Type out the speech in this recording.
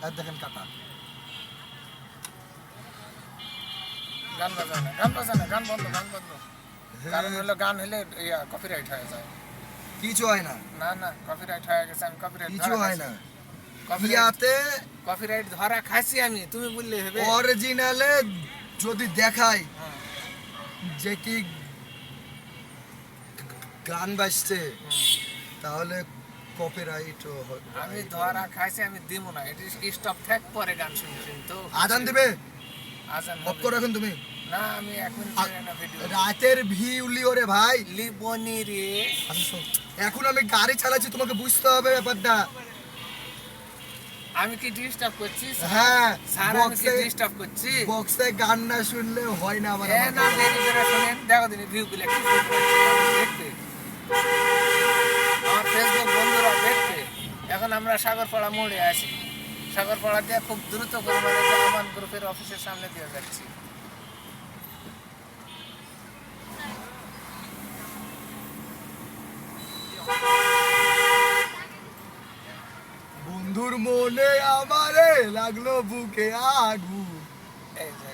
আর দেখেন কাটা। গান বাজায় না, গান বাজায় না, গান বন্ধ, গান বন্ধ। কারণ হলো গান হলে কপিরাইট হয়ে যায়। কিছু হয় না, না না, কপিরাইট হয়ে গেছে, আমি কপিরাইট কিছু হয় না। কপিরাইট ইয়াতে কপিরাইট ধরা খাইছি আমি, তুমি বললে হবে। অরিজিনালে যদি দেখাই হুম, যে কি গান বাজছে হুম। তাহলে কপিরাইট আমি ধরা খাইছি, আমি দিব না, এটি স্টপ থাক, পরে গান শুনি শুনি তো। আজান দিবে, আজান অফ হবে। করো এখন তুমি। না, আমি 1 মিনিট পরে না ভিডিও রাতের ভিউ লিওরে ভাই। লিবনি রে। আচ্ছা শোন, এখন আমি গাড়ি চালাচ্ছি, তোমাকে বুঝতে হবে ব্যাপারটা। আমি কি ডিস্টার্ব করছি? হ্যাঁ, স্যার, আমি কি ডিস্টার্ব করছি? বক্সে গান না শুনলে হয় না আমার। এ না, দেরি করে শুনেন, দেখো দিন ভিউ গুলো কি সুন্দর আছে, মানুষ দেখতে, আমার ফেসবুক বন্ধুরা দেখতে। এখন আমরা সাগরপাড়া মোড়ে আছি, সাগরপাড়া দিয়ে খুব দ্রুত করে মানে আমান গ্রুপের অফিসের সামনে দিয়ে যাচ্ছি। বন্ধুর মনে আমারে লাগলো বুকে আগুন। এই যে